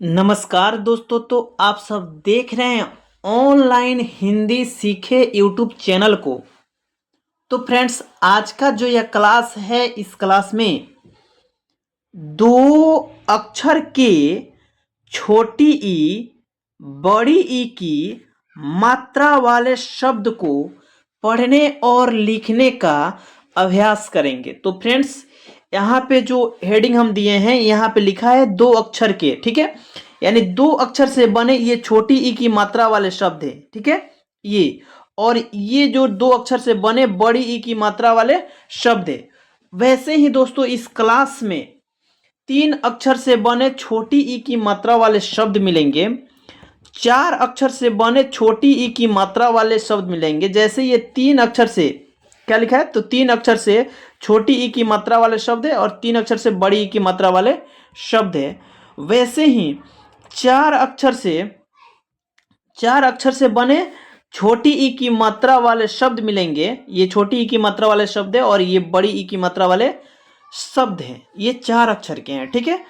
नमस्कार दोस्तों। तो आप सब देख रहे हैं ऑनलाइन हिंदी सीखे यूट्यूब चैनल को। तो फ्रेंड्स, आज का जो यह क्लास है, इस क्लास में दो अक्षर के छोटी ई बड़ी ई की मात्रा वाले शब्द को पढ़ने और लिखने का अभ्यास करेंगे। तो फ्रेंड्स, यहाँ पे जो हेडिंग हम दिए हैं, यहाँ पे लिखा है दो अक्षर के, ठीक है। यानी दो अक्षर से बने ये छोटी ई की मात्रा वाले शब्द है, ठीक है। ये और ये जो दो अक्षर से बने बड़ी ई की मात्रा वाले शब्द है। वैसे ही दोस्तों, इस क्लास में तीन अक्षर से बने छोटी ई की मात्रा वाले शब्द मिलेंगे, चार अक्षर से बने छोटी ई की मात्रा वाले शब्द मिलेंगे। जैसे ये तीन अक्षर से क्या लिखा है, तो तीन अक्षर से छोटी ई की मात्रा वाले शब्द है और तीन अक्षर से बड़ी ई की मात्रा वाले शब्द है। वैसे ही चार अक्षर से बने छोटी ई की मात्रा वाले शब्द मिलेंगे। ये छोटी ई की मात्रा वाले शब्द है और ये बड़ी ई की मात्रा वाले शब्द हैं। ये चार अक्षर के हैं, ठीक है।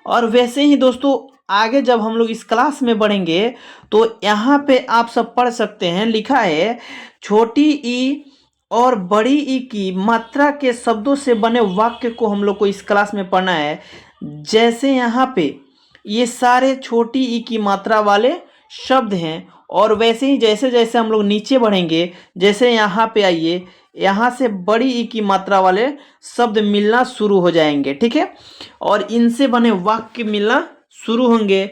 और वैसे ही दोस्तों, आगे जब हम लोग इस क्लास में बढ़ेंगे तो यहाँ पे आप सब पढ़ सकते हैं, लिखा है छोटी ई और बड़ी ई की मात्रा के शब्दों से बने वाक्य को हम लोग को इस क्लास में पढ़ना है। जैसे यहाँ पे ये सारे छोटी ई की मात्रा वाले शब्द हैं। और वैसे ही जैसे जैसे हम लोग नीचे बढ़ेंगे, जैसे यहाँ पे आइए, यहाँ से बड़ी ई की मात्रा वाले शब्द मिलना शुरू हो जाएंगे, ठीक है। और इनसे बने वाक्य मिलना शुरू होंगे।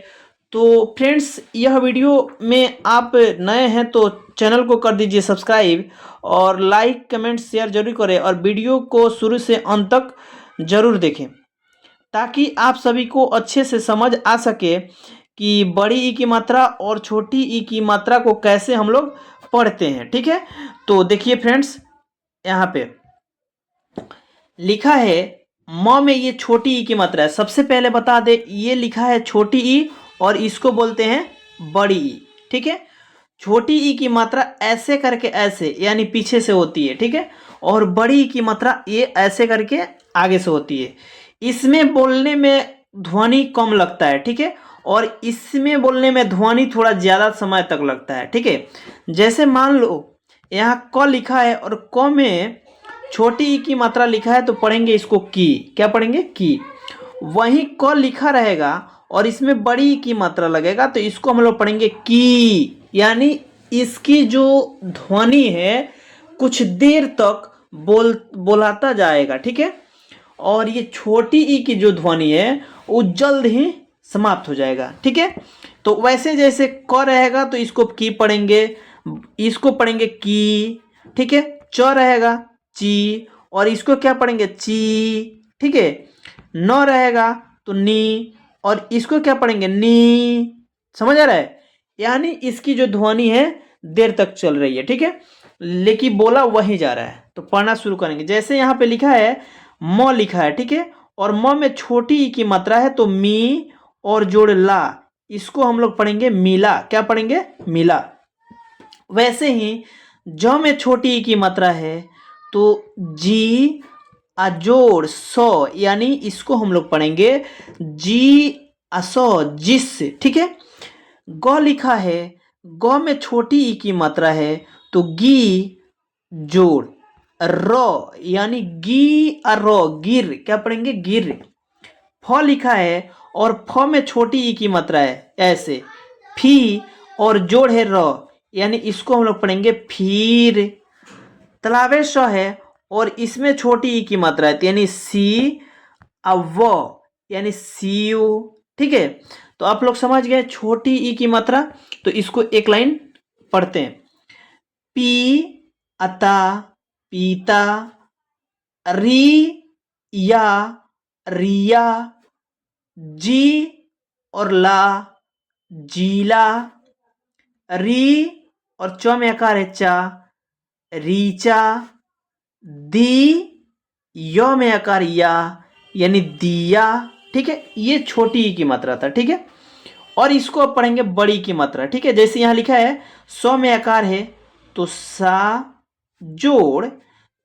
तो फ्रेंड्स, यह वीडियो में आप नए हैं तो चैनल को कर दीजिए सब्सक्राइब और लाइक कमेंट शेयर जरूर करें और वीडियो को शुरू से अंत तक जरूर देखें, ताकि आप सभी को अच्छे से समझ आ सके कि बड़ी ई की मात्रा और छोटी ई की मात्रा को कैसे हम लोग पढ़ते हैं, ठीक है। तो देखिए फ्रेंड्स, यहाँ पे लिखा है म में ये छोटी ई की मात्रा है। सबसे पहले बता दे, ये लिखा है छोटी ई और इसको बोलते हैं बड़ी ई, ठीक है। छोटी ई की मात्रा ऐसे करके ऐसे यानी पीछे से होती है, ठीक है। और बड़ी ई की मात्रा ये ऐसे करके आगे से होती है। इसमें बोलने में ध्वनि कम लगता है, ठीक है। और इसमें बोलने में ध्वनि थोड़ा ज़्यादा समय तक लगता है, ठीक है। जैसे मान लो यहाँ क लिखा है और क में छोटी ई की मात्रा लिखा है, तो पढ़ेंगे इसको की। क्या पढ़ेंगे? की। वहीं क लिखा रहेगा और इसमें बड़ी ई की मात्रा लगेगा, तो इसको हम लोग पढ़ेंगे की। यानी इसकी जो ध्वनि है कुछ देर तक बोलाता जाएगा, ठीक है। और ये छोटी ई की जो ध्वनि है वो जल्द ही समाप्त हो जाएगा, ठीक है। तो वैसे जैसे क रहेगा तो इसको की पढ़ेंगे, इसको पढ़ेंगे की, ठीक है। च रहेगा ची और इसको क्या पढ़ेंगे? ची, ठीक है। न रहेगा तो नी और इसको क्या पढ़ेंगे? नी। समझ आ रहा है? यानी इसकी जो ध्वनि है देर तक चल रही है, ठीक है, लेकिन बोला वही जा रहा है। तो पढ़ना शुरू करेंगे। जैसे यहाँ पे लिखा है म लिखा है, ठीक है। और म में छोटी ई की मात्रा है, तो मी और जोड़ ला, इसको हम लोग पढ़ेंगे मिला। क्या पढ़ेंगे? मिला। वैसे ही ज में छोटी ई की मात्रा है, तो जी अजोड़ सौ, यानी इसको हम लोग पढ़ेंगे जी असो, जिस, ठीक है। ग लिखा है, ग में छोटी ई की मात्रा है, तो गी जोड़ र, यानी गी अरो, गिर। क्या पढ़ेंगे? गिर। फ लिखा है और फ में छोटी ई की मात्रा है, ऐसे फी और जोड़ है र, यानी इसको हम लोग पढ़ेंगे फिर। तलावे श है और इसमें छोटी ई की मात्रा है, यानी सी अव, यानी सीयू, ठीक है। तो आप लोग समझ गए छोटी ई की मात्रा। तो इसको एक लाइन पढ़ते हैं। पी अता पीता, री या रिया, जी और ला जीला, री और च में आकार है चा, रीचा, दी य में आकार या, यानी दिया, ठीक है। ये छोटी ई की मात्रा था, ठीक है। और इसको अब पढ़ेंगे बड़ी की मात्रा, ठीक है। जैसे यहाँ लिखा है सौ में आकार है, तो सा जोड़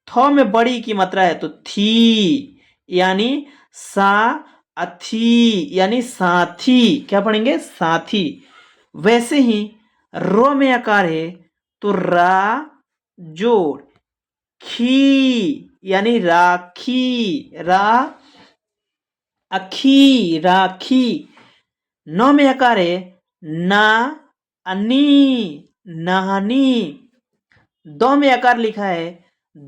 थ में बड़ी की मात्रा है, तो थी, यानी सा अथी यानी साथी, क्या पढ़ेंगे साथी। वैसे ही रो में आकार है तो रा जोड़ खी यानी राखी, रा अखी राखी। नौ में आकार है ना अनी नहानी। दो में आकार लिखा है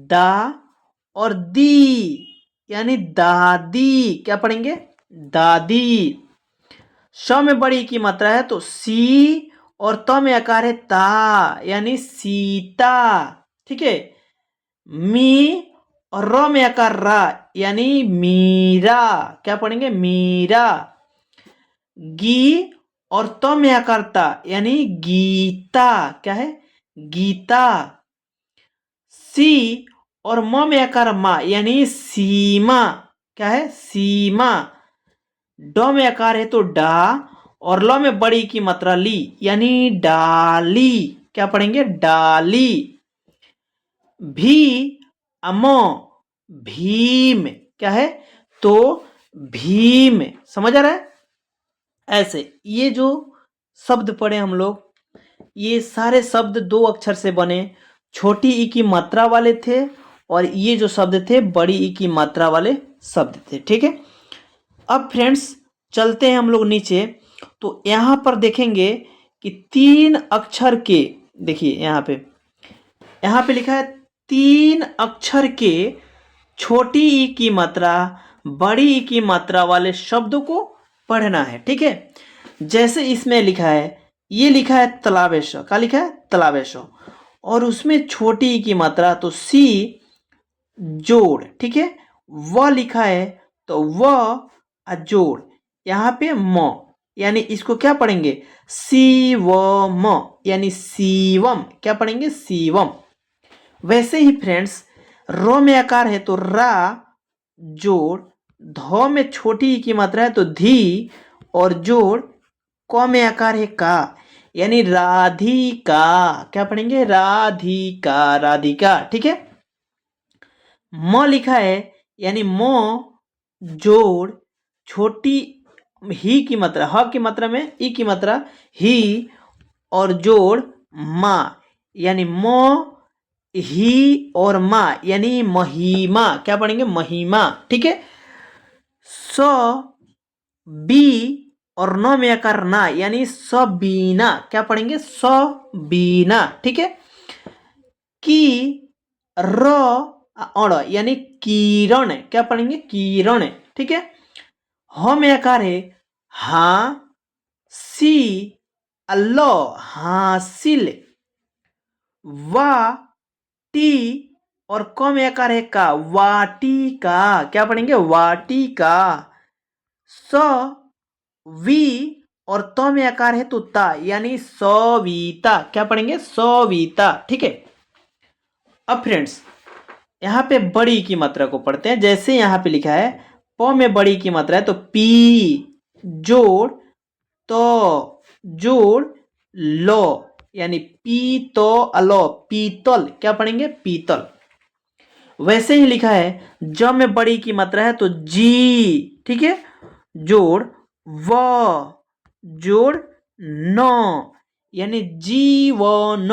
दा और दी यानी दादी, क्या पढ़ेंगे दादी। श में बड़ी की मात्रा है तो सी और त में आकार है ता यानी सीता, ठीक है। मी और र में आकार रा यानी मीरा, क्या पढ़ेंगे मीरा। गी और त में आकार ता यानी गीता, क्या है गीता। सी और म में आकार मा यानी सीमा, क्या है सीमा। ड में आकार है तो डा और ल में बड़ी की मात्रा ली यानी डाली, क्या पढ़ेंगे डाली। भी अमो भीम, क्या है तो भीम, समझ आ रहा है। ऐसे ये जो शब्द पढ़े हम लोग, ये सारे शब्द दो अक्षर से बने, छोटी ई की मात्रा वाले थे और ये जो शब्द थे बड़ी ई की मात्रा वाले शब्द थे, ठीक है। अब फ्रेंड्स चलते हैं हम लोग नीचे, तो यहाँ पर देखेंगे कि तीन अक्षर के, देखिए यहाँ पे लिखा है तीन अक्षर के छोटी ई की मात्रा बड़ी ई की मात्रा वाले शब्दों को पढ़ना है, ठीक है। जैसे इसमें लिखा है, ये लिखा है तलावेश, क्या लिखा है तलावेश, और उसमें छोटी ई की मात्रा तो सी जोड़, ठीक है। व लिखा है तो व जोड़ यहाँ पे म, यानी इसको क्या पढ़ेंगे शिवम यानी शिवम, क्या पढ़ेंगे शिवम। वैसे ही फ्रेंड्स रो में आकार है तो रा जोड़ ध में छोटी ई की मात्रा है तो धी और जोड़ क में आकार है का यानी राधिका, क्या पढ़ेंगे राधिका राधिका, ठीक है। म लिखा है यानी मो जोड़ छोटी ही की मात्रा ह की मात्रा में ई की मात्रा ही और जोड़ माँ यानी मो ही और माँ यानी महिमा, क्या पढ़ेंगे महिमा, ठीक है। स बी और न में आकार ना यानी सबीना, क्या पढ़ेंगे सबीना, ठीक है। की र अण यानी किरण, क्या पढ़ेंगे किरण, ठीक है। ह में आकार है हा सी अल्लो हासिल। वा टी और क में आकार है का वाटिका, क्या पढ़ेंगे वाटिका। स वी और त में आकार है तो ता यानी सविता, क्या पढ़ेंगे सविता, ठीक है। अब फ्रेंड्स यहाँ पे बड़ी की मात्रा को पढ़ते हैं। जैसे यहाँ पे लिखा है प में बड़ी की मात्रा है तो पी जोड़ तो जोड़ लो यानी पी तो अलो पीतल, क्या पढ़ेंगे पीतल। वैसे ही लिखा है ज में बड़ी की मात्रा है तो जी, ठीक है, जोड़ व जोड़ न यानी जीवन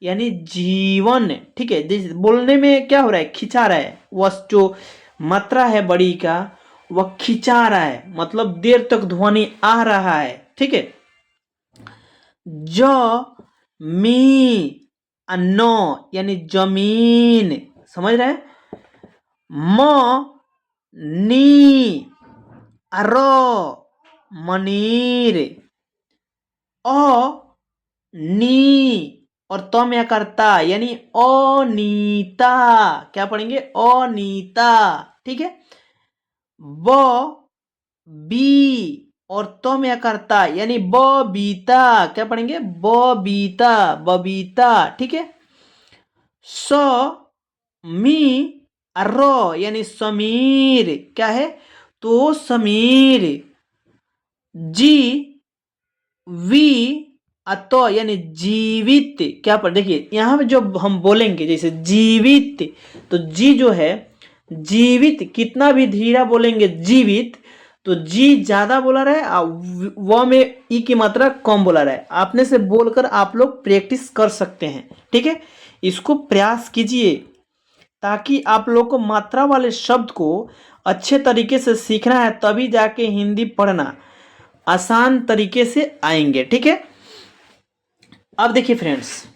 यानी जीवन, ठीक है। बोलने में क्या हो रहा है खिंचा रहा है, वह जो मात्रा है बड़ी का वह खिंचा रहा है, मतलब देर तक ध्वनि आ रहा है, ठीक है। ज मी अनो यानी जमीन, समझ रहे हैं। म नी अरो मनीर। अ नी और त में करता यानी अनीता, क्या पढ़ेंगे अनीता, ठीक है। ब बी और तो में करता यानी बबीता, क्या पढ़ेंगे बबीता बबीता, ठीक है। स मी रो यानी समीर, क्या है तो समीर। जी वी अतो यानी जीवित, क्या पर देखिए यहाँ पे जो हम बोलेंगे जैसे जीवित तो जी जो है जीवित कितना भी धीरा बोलेंगे जीवित तो जी ज्यादा बोला रहा है, व में ई की मात्रा कम बोला रहा है। आपने से बोलकर आप लोग प्रैक्टिस कर सकते हैं, ठीक है। इसको प्रयास कीजिए ताकि आप लोग को मात्रा वाले शब्द को अच्छे तरीके से सीखना है, तभी जाके हिंदी पढ़ना आसान तरीके से आएंगे, ठीक है। अब देखिए फ्रेंड्स,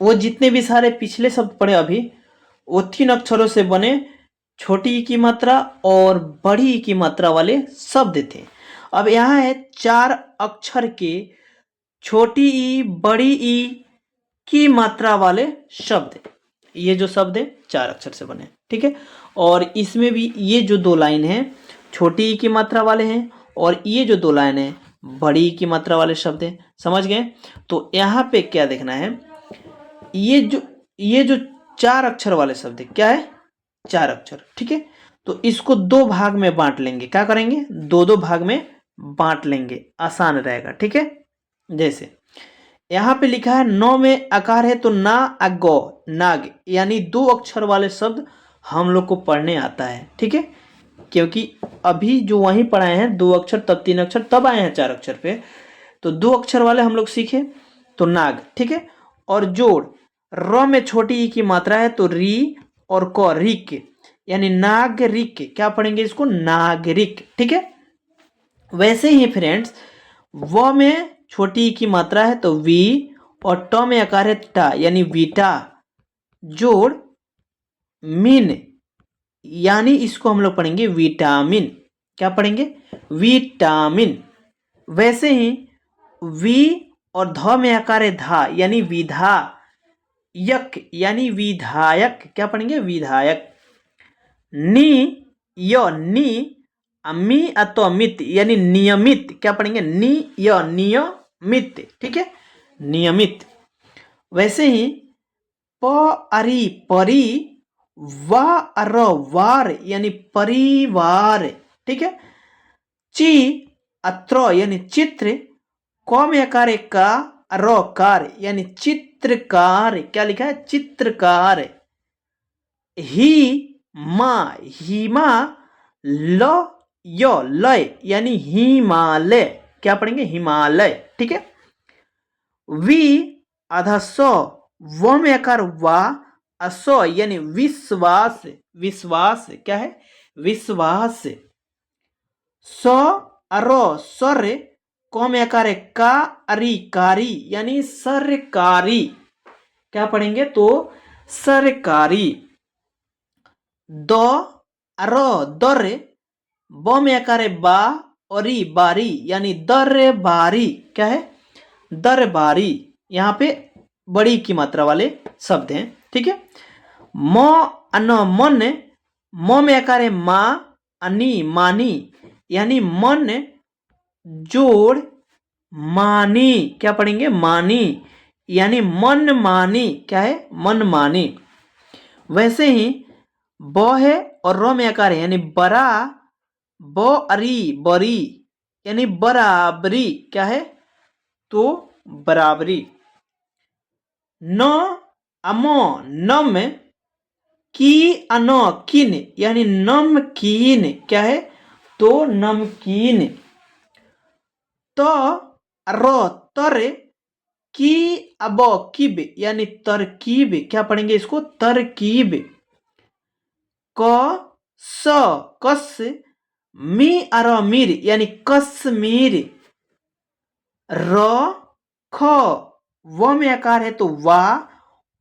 वो जितने भी सारे पिछले शब्द पढ़े अभी, वो 3 अक्षरों से बने छोटी ई की मात्रा और बड़ी ई की मात्रा वाले शब्द थे। अब यहाँ है 4 अक्षर के छोटी ई बड़ी ई की मात्रा वाले शब्द। ये जो शब्द है 4 अक्षर से बने, ठीक है। और इसमें भी ये जो 2 लाइन है छोटी ई की मात्रा वाले हैं, और ये जो 2 लाइन है बड़ी ई की मात्रा वाले शब्द हैं। समझ गए? तो यहाँ पे क्या देखना है, ये जो 4 अक्षर वाले शब्द है, क्या है? 4 अक्षर, ठीक है। तो इसको 2 भाग में बांट लेंगे। क्या करेंगे? 2-2 भाग में बांट लेंगे, आसान रहेगा, ठीक है। जैसे यहाँ पे लिखा है 9 में आकार है तो ना अगो नाग, यानी 2 अक्षर वाले शब्द हम लोग को पढ़ने आता है, ठीक है। क्योंकि अभी जो वहीं पढ़ाए हैं 2 अक्षर, तब 3 अक्षर, तब आए हैं 4 अक्षर पे, तो 2 अक्षर वाले हम लोग सीखे तो नाग, ठीक है। और जोड़, र में छोटी ई की मात्रा है तो री और क रिक, यानी नागरिक। क्या पढ़ेंगे इसको? नागरिक, ठीक है। वैसे ही फ्रेंड्स, व में छोटी ई की मात्रा है तो वी, और ट में आकार है टा, यानी वीटा। जोड़ मिन, यानी इसको हम लोग पढ़ेंगे विटामिन। क्या पढ़ेंगे? विटामिन। वैसे ही वी और ध में आकार है धा, यानी विधा। यक, यानी विधायक। क्या पढ़ेंगे? विधायक। नी य नी, मी अतो मित, यानी नियमित। क्या पढ़ेंगे? नी य नियमित, ठीक है, नियमित। वैसे ही प अरी परी, वा अर वार, यानी परिवार, ठीक है। ची अत्र, यानी चित्र। क में आकार है का, रो कार, यानी चित्रकार। क्या लिखा है? चित्रकार। ही मा हिमा, ल यो लय, यानी हिमालय। क्या पढ़ेंगे? हिमालय, ठीक है। वी आधा सौ, व में आकार वा, असो, यानी विश्वास। विश्वास। क्या है? विश्वास। स अरो सर, क में आकार है का, अरी कारी, यानी सरकारी। क्या पढ़ेंगे? तो सरकारी। द अरो दर, ब में आकार है बा, औरी बारी, यानी दरबारी। क्या है? दरबारी। यहाँ पे बड़ी की मात्रा वाले शब्द हैं, ठीक है। म अन मन, म में आकार है मा, अनि मानी, यानी मन जोड़ मानी। क्या पढ़ेंगे? मानी, यानी मन मानी। क्या है? मन मानी। वैसे ही ब है और र में आकार है, यानी बरा, ब अरी बरी, यानी बराबरी। क्या है? तो बराबरी। न अमो नम, की अनो किन, यानी नमकीन। क्या है? तो नमकीन। तो रो तर, की अबो किब, यानी तरकीब। क्या पढ़ेंगे इसको? तरकीब। क स कस, मी अर मीर, यानी कश्मीर। र ख, व में आकार है तो वा,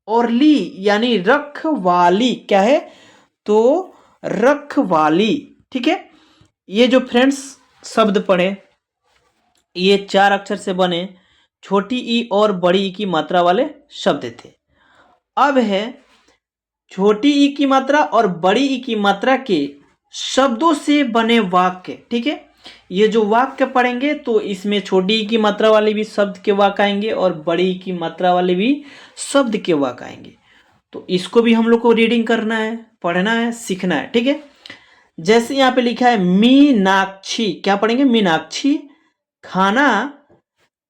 और ली, यानी रखवाली। क्या है? तो रखवाली, ठीक है। ये जो फ्रेंड्स शब्द पढ़े, ये 4 अक्षर से बने छोटी ई और बड़ी ई की मात्रा वाले शब्द थे। अब है छोटी ई की मात्रा और बड़ी ई की मात्रा के शब्दों से बने वाक्य, ठीक है। ये जो वाक्य पढ़ेंगे तो इसमें छोटी ई की मात्रा वाले भी शब्द के वाक्य आएंगे और बड़ी ई की मात्रा वाले भी शब्द के वाक्य आएंगे। तो इसको भी हम लोग को रीडिंग करना है, पढ़ना है, सीखना है, ठीक है। जैसे यहाँ पे लिखा है मीनाक्षी। क्या पढ़ेंगे? मीनाक्षी खाना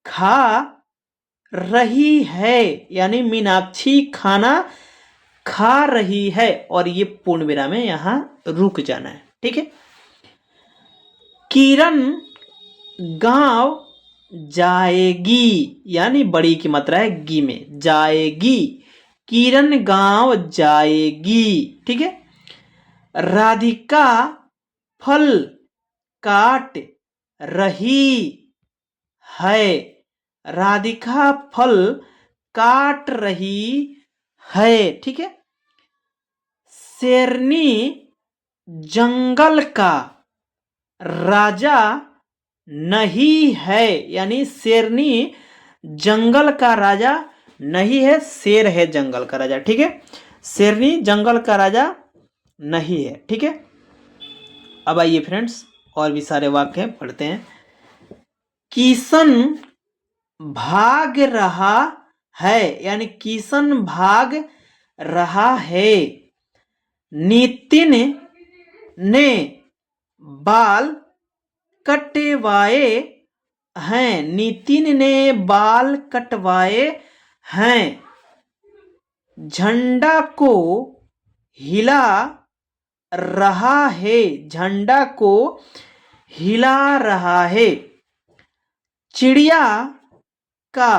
खा रही है, यानी मीनाक्षी खाना खा रही है, और ये पूर्ण विराम है, यहां रुक जाना है, ठीक है। किरण गांव जाएगी, यानी बड़ी की मात्रा है गी में, जाएगी, किरण गांव जाएगी। ठीक है। राधिका फल काट रही है, राधिका फल काट रही है। ठीक है। शेरनी जंगल का राजा नहीं है, यानी शेरनी जंगल का राजा नहीं है, शेर है जंगल का राजा। ठीक है। शेरनी जंगल का राजा नहीं है। ठीक है। अब आइए फ्रेंड्स, और भी सारे वाक्य हैं, पढ़ते हैं। किशन भाग रहा है, यानी किशन भाग रहा है। नितिन ने बाल कटवाए हैं, नितिन ने बाल कटवाए हैं। झंडा को हिला रहा है, झंडा को हिला रहा है। चिड़िया का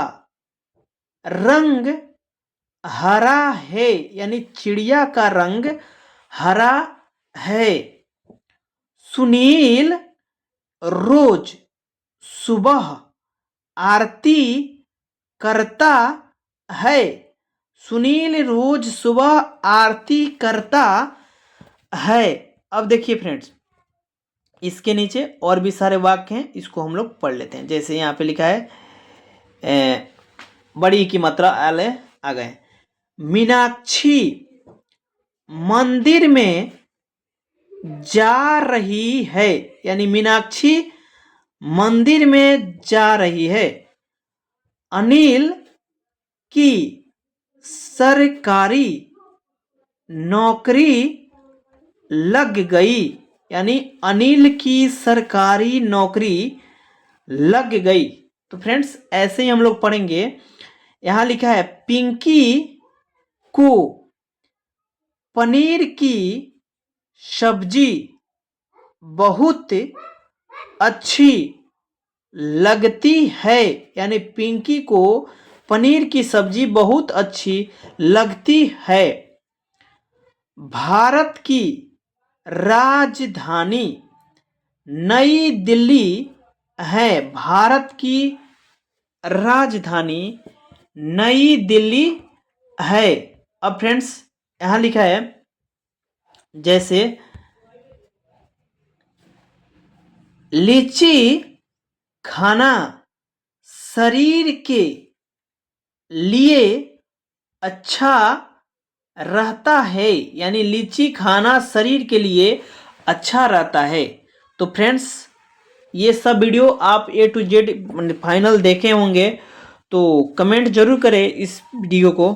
रंग हरा है, यानी चिड़िया का रंग हरा है। सुनील रोज सुबह आरती करता है, सुनील रोज सुबह आरती करता है। अब देखिए फ्रेंड्स, इसके नीचे और भी सारे वाक्य हैं, इसको हम लोग पढ़ लेते हैं। जैसे यहाँ पे लिखा है बड़ी की मात्रा आले आ गए। मीनाक्षी मंदिर में जा रही है, यानी मीनाक्षी मंदिर में जा रही है। अनिल की सरकारी नौकरी लग गई, यानी अनिल की सरकारी नौकरी लग गई। तो फ्रेंड्स ऐसे ही हम लोग पढ़ेंगे। यहां लिखा है पिंकी को पनीर की सब्जी बहुत अच्छी लगती है, यानी पिंकी को पनीर की सब्जी बहुत अच्छी लगती है। भारत की राजधानी नई दिल्ली है, भारत की राजधानी नई दिल्ली है। अब फ्रेंड्स यहां लिखा है जैसे लीची खाना शरीर के लिए अच्छा रहता है, यानी लीची खाना शरीर के लिए अच्छा रहता है। तो फ्रेंड्स ये सब वीडियो आप A to Z फाइनल देखे होंगे, तो कमेंट जरूर करें इस वीडियो को।